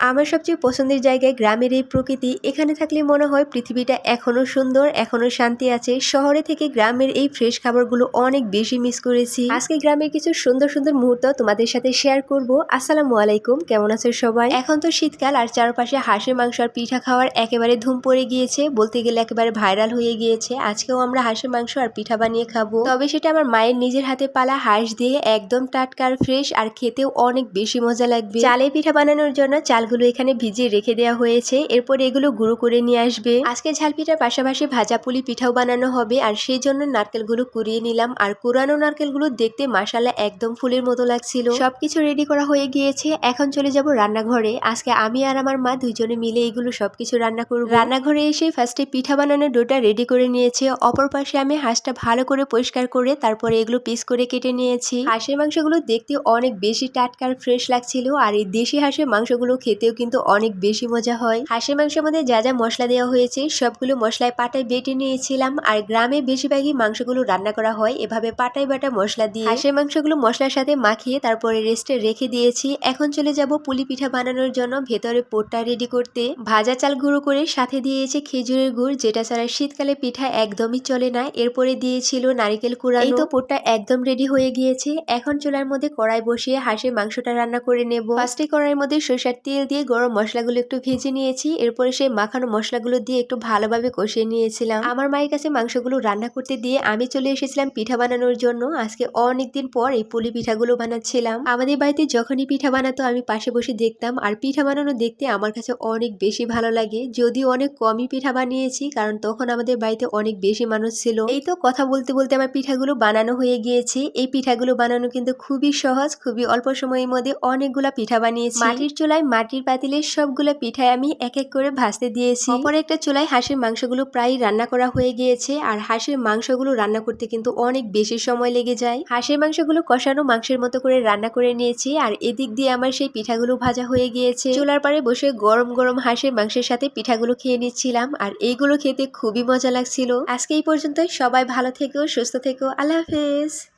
আমার সবচেয়ে পছন্দের জায়গায় গ্রামের এই প্রকৃতি। এখানে থাকলে মনে হয় পৃথিবীটা এখনো সুন্দর, এখনো শান্তি আছে। শহরে থেকে গ্রামের এই ফ্রেশ খাবারগুলো অনেক বেশি মিস করেছি। আজকে গ্রামের কিছু সুন্দর সুন্দর মুহূর্ত তোমাদের সাথে শেয়ার করব। আসসালামু আলাইকুম, কেমন আছো সবাই? এখন তো শীতকাল আর চারপাশে হাঁসের মাংস আর পিঠা খাওয়ার একেবারে ধুম পড়ে গিয়েছে, বলতে গেলে একেবারে ভাইরাল হয়ে গিয়েছে। আজকেও আমরা হাঁসের মাংস আর পিঠা বানিয়ে খাবো, তবে সেটা আমার মায়ের নিজের হাতে পালা হাঁস দিয়ে, একদম টাটকা আর ফ্রেশ, আর খেতেও অনেক বেশি মজা লাগবে। চালের পিঠা বানানোর জন্য চালগুলো এখানে ভিজিয়ে রেখে দেওয়া হয়েছে, এরপর এগুলো গুঁড়ো করে নিয়ে আসবে। আজকে ঝাল পিঠার পাশাপাশি ভাজা পুলি পিঠাও বানানো হবে, আর সেই জন্য নারকেলগুলো কুড়িয়ে নিলাম। আর কুড়ানো নারকেলগুলো দেখতে মাশাআল্লাহ একদম ফুলের মতো লাগছিল। সবকিছু রেডি করা হয়ে গিয়েছে, এখন চলে যাব রান্নাঘরে। আজকে আমি আর আমার মা দুইজনে মিলে এগুলো সবকিছু রান্না করব। রান্নাঘরে এসে ফার্স্টে পিঠা বানানোর ডোটা রেডি করে নিয়েছে, অপর পাশে আমি হাঁসটা ভালো করে পরিষ্কার করে তারপরে এগুলো পিস করে কেটে নিয়েছি। হাঁসের মাংসগুলো দেখতে অনেক বেশি টাটকা আর ফ্রেশ লাগছিল, আর এই দেশি হাঁসের মাংসগুলো খেতেও কিন্তু অনেক বেশি মজা হয়। হাঁসের মাংসের মধ্যে যা যা মশলা দেওয়া হয়েছে সবগুলো মশলায় পাটায় বেটে নিয়েছিলাম। আর গ্রামে বেশিরভাগই মাংসগুলো রান্না করা হয় এভাবে পাটায় বাটা মশলা দিয়ে। হাঁসের মাংসগুলো মশলার সাথে মাখিয়ে তারপরে রেস্টে রেখে দিয়েছি। এখন চলে যাব পুলি পিঠা বানানোর জন্য ভেতরে পোটটা রেডি করতে। ভাজা চাল গুঁড়ো করে সাথে দিয়েছে খেজুরের গুড়, যেটা ছাড়া শীতকালে পিঠা একদমই চলে না। এরপরে দিয়েছিল নারিকেল কুড়ানো। এই তো পোটটা একদম রেডি হয়ে গিয়েছে। এখন চুলার মধ্যে কড়াই বসিয়ে হাঁসের মাংসটা রান্না করে নেব। ফার্স্টে কড়াইয়ের মধ্যে সরিষার তেল দিয়ে গরম মশলাগুলো একটু ভেজে নিয়েছি, এরপরে সেই মাখানো মশলাগুলো দিয়ে একটু ভালোভাবে কষিয়ে নিয়েছিলাম। আমার মায়ের কাছে মাংসগুলো রান্না করতে দিয়ে আমি চলে এসেছিলাম পিঠা বানানোর জন্য। আজকে অনেকদিন পর এই পুলি পিঠাগুলো বানাচ্ছিলাম। আমাদের বাড়িতে যখনই পিঠা বানাতো আমি পাশে বসে দেখতাম, আর পিঠা বানানো দেখতে আমার কাছে অনেক বেশি ভালো লাগে। যদিও অনেক কমই পিঠা বানিয়েছি, কারণ তখন আমাদের বাড়িতে অনেক বেশি মানুষ ছিল। এই তো কথা বলতে বলতে আমার পিঠাগুলো বানানো হয়ে গিয়েছে। এই পিঠাগুলো বানানো কিন্তু খুবই সহজ, খুবই অল্প সময়ের মধ্যে অনেকগুলা পিঠা বানিয়েছি। মাটির চুলায় মাটির পাতিলে সবগুলো পিঠায় আমি এক এক করে ভাজতে দিয়েছি। অপর একটা চুলায় হাঁসের মাংসগুলো প্রায় রান্না করা হয়ে গিয়েছে, আর হাঁসের মাংসগুলো রান্না করতে কিন্তু অনেক বেশি সময় লেগে যায়। হাঁসের মাংসগুলো কষানো মাংসের মতো করে রান্না করে নিয়েছি, আর এদিক দিয়ে আমার সেই পিঠাগুলো ভাজা হয়ে গিয়েছে। চুলার পাড়ে বসে গরম গরম হাঁসের মাংসের সাথে পিঠাগুলো খেয়ে নিচ্ছিলাম, আর এইগুলো খেতে খুবই মজা লাগছিল। আজকে এই পর্যন্তই, সবাই ভালো থেকো, সুস্থ থেকো, আল্লাহ হাফেজ।